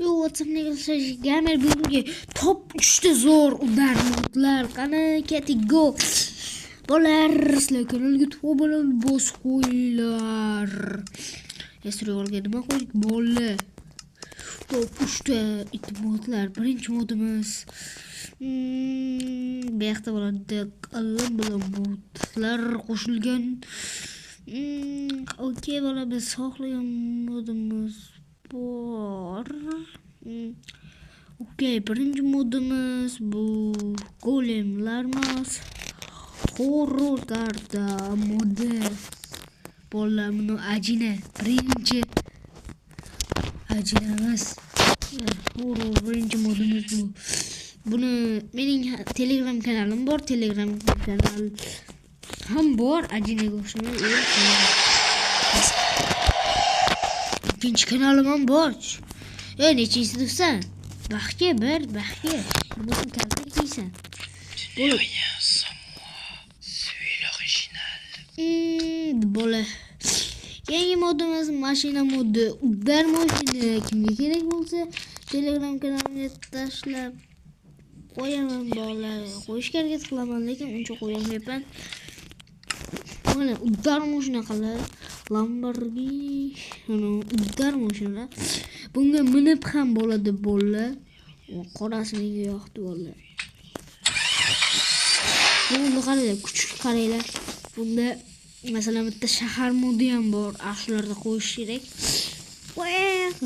Yo, WhatsApp'ga mesaj gamer bugungi top 3 zo'r ular modlar qani ketik go. Bolar sizlar kanalga obuna bos qo'yinglar. Esrolga nima qo'ydik bola? Top 3 modlar. Birinchi modimiz bu yoqda bo'ladi. Qalin bilan modlar qo'shilgan. Okey, bola biz xohlagan modimiz bor. Okey, birinchi modimiz bu golemlarimiz. Horror karta modi. Bola buni ajina birinchi ajinamiz. Horror birinchi modimiz bu. Buni mening Telegram kanalim bor. Telegram kanal ham bor. Ajinaga o'xshamaydi. İkinci kanalim ham bor. Nechinchi debsan? Baxtga bir, baxtga. Buni kalta kiysan. Bola. Yangi modimiz mashina modi. Uber mashina kimga kerak bo'lsa Telegram kanalimga tashlab qo'yaman bola. Qo'yishga harakat qilaman, lekin uncha qo'yolmayman. Mana uber mashina qilib Lamborghini, uber mashina. Bunga minib ham bo'ladi bola. Qorasi menga yoqdi bola. Buni qaranglar, kuchli qaranglar. Bunda masalan bitta shahar modi ham bor. Shularda qo'yish kerak.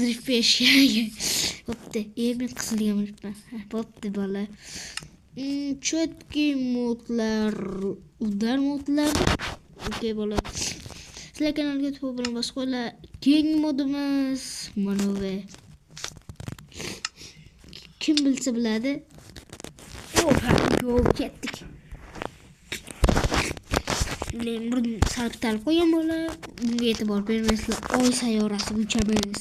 Drift kerak. Bo'pti. Men qizilga minibman. Bo'pti bola. Chotki modlar, udar modlar. Okey bola. Sizlar kanalga to'g'ri bilan bosib qo'yinglar. Keyingi modimiz mana bu. Kim bilsa biladi. Go ketdik. Men bir salbital qo'yam bola. Bunga e'tibor bermaysizlar. Oy sayyorasiga uchamiz.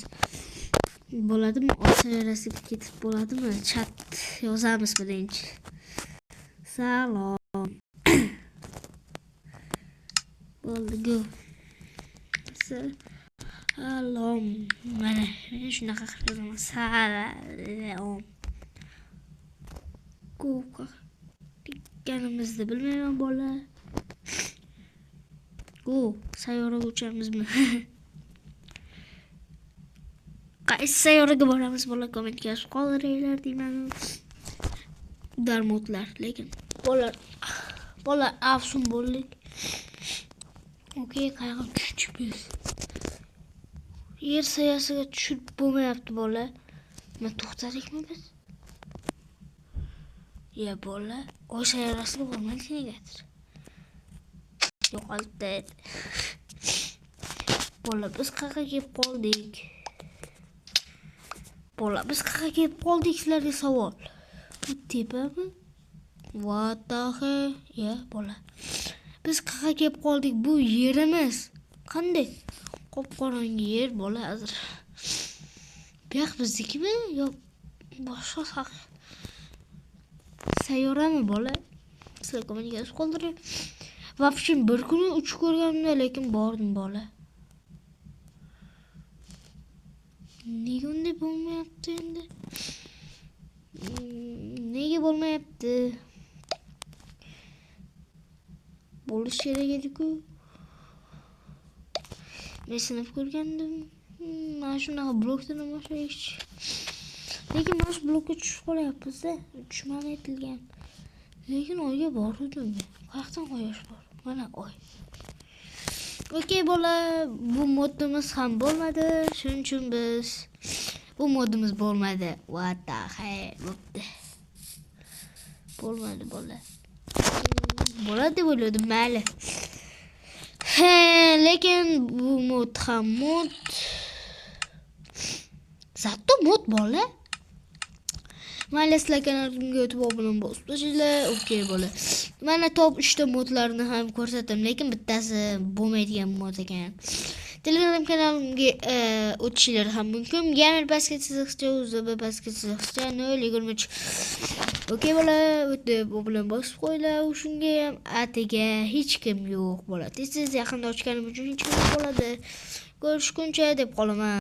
Bo'ladimi? Oy sayyorasiga ketib bo'ladimi? Chat yozamiz birinchi. Salom. Bo'ldi go. Salom. Mana shunaqa qilib yozaman. Salom. Qo'qa. Tikkanimizni bilmayman bola. Go, sayyoraga uchamizmi? Qaysi sayyoraga boramiz bola? Kommentga yozib qoldiringlar deyman. Darmodlar, lekin bola afsun bo'ldik. Okey, qayerga tushdik biz? Yer sayyorasiga tushib bo'lmayapti bola. Nima to'xtadikmi biz? Ya bola, oy sayyorasiga bormaylik negadir? Yo'qoldi. Bola biz qayerga kelib qoldik? Bola biz qayerga kelib qoldik sizlarga savol. Bu tepami? What the hell? Ya bola. Biz qayerga kelib qoldik? Bu yerimiz. Qanday? Qop-qorong'i yer bola hozir. Bu yoq biznikimi? Yo boshqa sayyorami bola? Sizlar kommentga yozib qoldiring. Vafshim bir kuni uchib ko'rganimda, lekin bordim bola. Nega unday bo'lmayapti endi? Nega bo'lmayapti? Bo'lish kerak edi-ku. Men sinib ko'rgandim. Mana shunaqa blokdan boshlaylik. Lekin mana shu blokka tushib qolyapmiz-da. Tushmani aytilgan. Lekin oyga bordim. Qayerdan qo'yish bor? Mana oy. Okey bola, bu modimiz ham bo'lmadi. Shuning uchun biz bu modimiz bo'lmadi. What the hell? Bo'pti. Bo'lmadi bola. Bo'ladi deb o'yladim, mayli. Lekin bu mod ham mod. Zato mod bola. Mayli, sizlar kanalimga o'tib obuna bosib qo'yinglar. Okey bola. Mana top 3 modlarni ham ko'rsataman, lekin bittasi bo'lmaydigan mod ekan. Telegram kanalimga o'tishlar ham mumkin. Gamer basket chiziqcha, UZB basket chiziqcha 023. Okey bola, o'tib obuna bosib qo'yinglar. Shunga ham atiga hech kim yo'q bola. Tez yaqinda ochganim uchun hech kim bo'ladi. Ko'rishguncha deb qolaman.